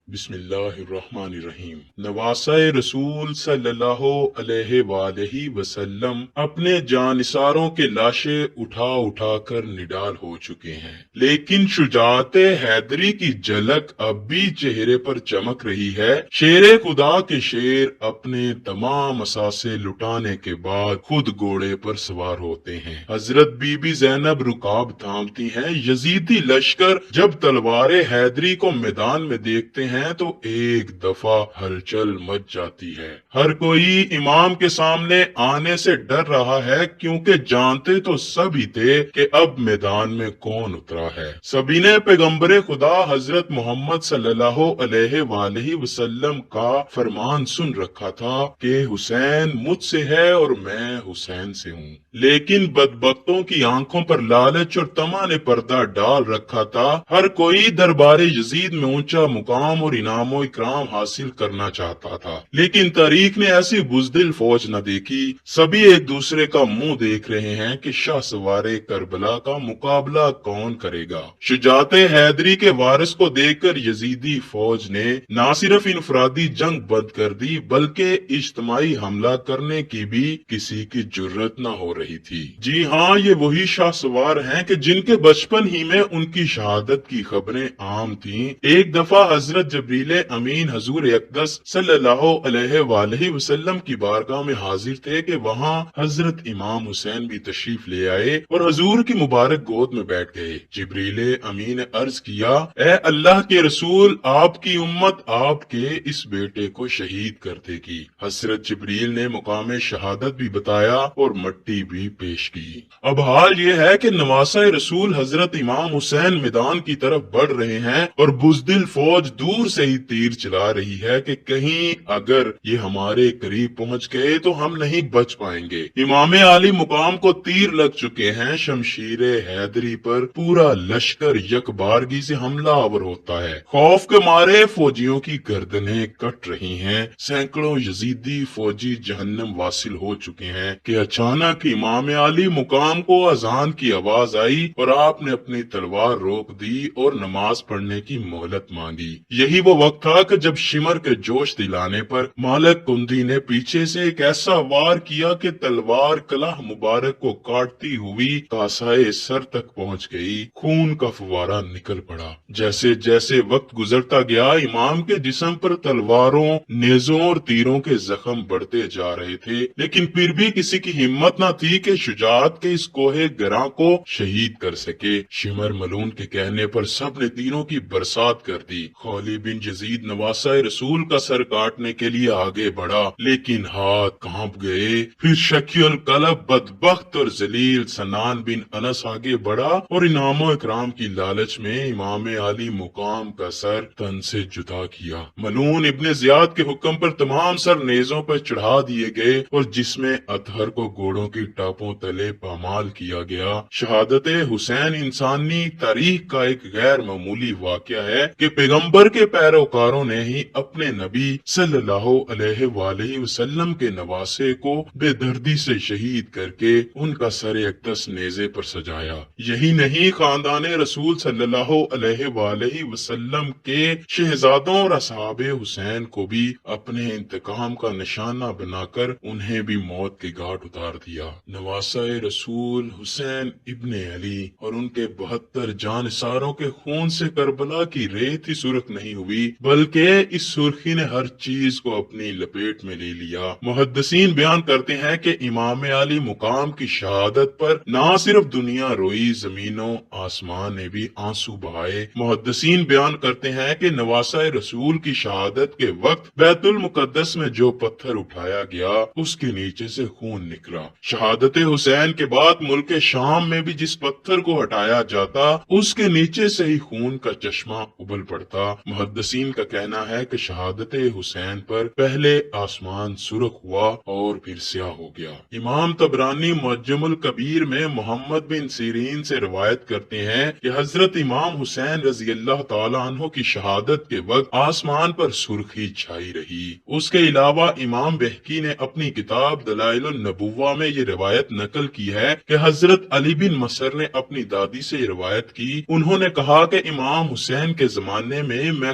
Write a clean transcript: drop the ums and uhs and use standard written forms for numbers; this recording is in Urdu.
بسم اللہ الرحمن الرحیم۔ نواسہ رسول صلی اللہ علیہ وآلہ وسلم اپنے جانثاروں کے لاشیں اٹھا اٹھا کر نڈال ہو چکے ہیں، لیکن شجاعت حیدری کی جھلک اب بھی چہرے پر چمک رہی ہے۔ شیر خدا کے شیر اپنے تمام اثاثے لٹانے کے بعد خود گھوڑے پر سوار ہوتے ہیں۔ حضرت بی بی زینب رکاب تھامتی ہیں۔ یزیدی لشکر جب تلوار حیدری کو میدان میں دیکھتے ہیں تو ایک دفعہ ہلچل مچ جاتی ہے۔ ہر کوئی امام کے سامنے آنے سے ڈر رہا ہے، کیونکہ جانتے تو سب ہی تھے کہ اب میدان میں کون اترا ہے۔ سبھی نے پیغمبر خدا حضرت محمد صلی اللہ علیہ وآلہ وسلم کا فرمان سن رکھا تھا کہ حسین مجھ سے ہے اور میں حسین سے ہوں، لیکن بدبختوں کی آنکھوں پر لالچ اور طمع نے پردہ ڈال رکھا تھا۔ ہر کوئی دربار یزید میں اونچا مقام اور انعام و اکرام حاصل کرنا چاہتا تھا، لیکن تاریخ نے ایسی بزدل فوج نہ دیکھی۔ سبھی ایک دوسرے کا منہ دیکھ رہے ہیں کہ شاہ سوار کربلا کا مقابلہ کون کرے گا۔ شجاعت حیدری کے وارث کو دیکھ کر یزیدی فوج نے نہ صرف انفرادی جنگ بند کر دی، بلکہ اجتماعی حملہ کرنے کی بھی کسی کی جرت نہ ہو رہی تھی۔ جی ہاں، یہ وہی شاہ سوار ہیں کہ جن کے بچپن ہی میں ان کی شہادت کی خبریں عام تھیں۔ ایک دفعہ حضرت جبریل امین حضور اقدس صلی اللہ علیہ وآلہ وسلم کی بارگاہ میں حاضر تھے کہ وہاں حضرت امام حسین بھی تشریف لے آئے اور حضور کی مبارک گود میں بیٹھ گئے۔ جبریل امین نے عرض کیا، اے اللہ کے رسول، آپ کی امت آپ کے اس بیٹے کو شہید کر دے گی۔ حضرت جبریل نے مقام شہادت بھی بتایا اور مٹی بھی پیش کی۔ اب حال یہ ہے کہ نواسہ رسول حضرت امام حسین میدان کی طرف بڑھ رہے ہیں اور بزدل فوج دور سے ہی تیر چلا رہی ہے کہ کہیں اگر یہ ہمارے قریب پہنچ گئے تو ہم نہیں بچ پائیں گے۔ امام عالی مقام کو تیر لگ چکے ہیں۔ شمشیر حیدری پر پورا لشکر یک بارگی سے حملہ آور ہوتا ہے۔ خوف کے مارے فوجیوں کی گردنیں کٹ رہی ہیں۔ سینکڑوں یزیدی فوجی جہنم واصل ہو چکے ہیں کہ اچانک امام عالی مقام کو اذان کی آواز آئی اور آپ نے اپنی تلوار روک دی اور نماز پڑھنے کی مہلت مانگی۔ یہی وہ وقت تھا کہ جب شمر کے جوش دلانے پر مالک کندی نے پیچھے سے ایک ایسا وار کیا کہ تلوار کلہ مبارک کو کاٹتی ہوئی کاسائے سر تک پہنچ گئی۔ خون کا فوارہ نکل پڑا۔ جیسے جیسے وقت گزرتا گیا، امام کے جسم پر تلواروں، نیزوں اور تیروں کے زخم بڑھتے جا رہے تھے، لیکن پھر بھی کسی کی ہمت نہ تھی کہ شجاعت کے اس کوہ گراں کو شہید کر سکے۔ شمر ملون کے کہنے پر سب نے تیروں کی برسات کر دی۔ خولی بن یزید نواسہ رسول کا سر کاٹنے کے لیے آگے بڑھا، لیکن ہاتھ کانپ گئے۔ پھر شکی القلب بدبخت اور ذلیل سنان بن انس آگے بڑھا اور انعام و اکرام کی لالچ میں امام عالی مقام کا سر تن سے جدا کیا۔ ملون ابن زیاد کے حکم پر تمام سر نیزوں پر چڑھا دیے گئے اور جس میں اطہر کو گھوڑوں کی ٹاپوں تلے پامال کیا گیا۔ شہادت حسین انسانی تاریخ کا ایک غیر معمولی واقعہ ہے کہ پیغمبر کے پیروکاروں نے ہی اپنے نبی صلی اللہ علیہ وآلہ وسلم کے نواسے کو بے دردی سے شہید کر کے ان کا سر اقدس نیزے پر سجایا۔ یہی نہیں، خاندان رسول صلی اللہ علیہ وآلہ وسلم کے شہزادوں اور اصحاب حسین کو بھی اپنے انتقام کا نشانہ بنا کر انہیں بھی موت کے گھاٹ اتار دیا۔ نواسہ رسول حسین ابن علی اور ان کے 72 جانثاروں کے خون سے کربلا کی ریت ہی سرخ نہیں ہوئی، بلکہ اس سرخی نے ہر چیز کو اپنی لپیٹ میں لے لیا۔ محدثین بیان کرتے ہیں کہ امام علی مقام کی شہادت پر نہ صرف دنیا روئی، زمین و آسمان نے بھی آنسو بہائے۔ محدثین بیان کرتے ہیں کہ نواسہ رسول کی شہادت کے وقت بیت المقدس میں جو پتھر اٹھایا گیا اس کے نیچے سے خون نکلا۔ شہادت حسین کے بعد ملک شام میں بھی جس پتھر کو ہٹایا جاتا اس کے نیچے سے ہی خون کا چشمہ ابل پڑتا۔ محدثین کا کہنا ہے کہ شہادت حسین پر پہلے آسمان سرخ ہوا اور پھر سیاہ ہو گیا۔ امام طبرانی معجم الکبیر میں محمد بن سیرین سے روایت کرتے ہیں کہ حضرت امام حسین رضی اللہ تعالیٰ عنہ کی شہادت کے وقت آسمان پر سرخی چھائی رہی۔ اس کے علاوہ امام بہقی نے اپنی کتاب دلائل النبوہ میں یہ روایت نقل کی ہے کہ حضرت علی بن مسر نے اپنی دادی سے روایت کی، انہوں نے کہا کہ امام حسین کے زمانے میں میں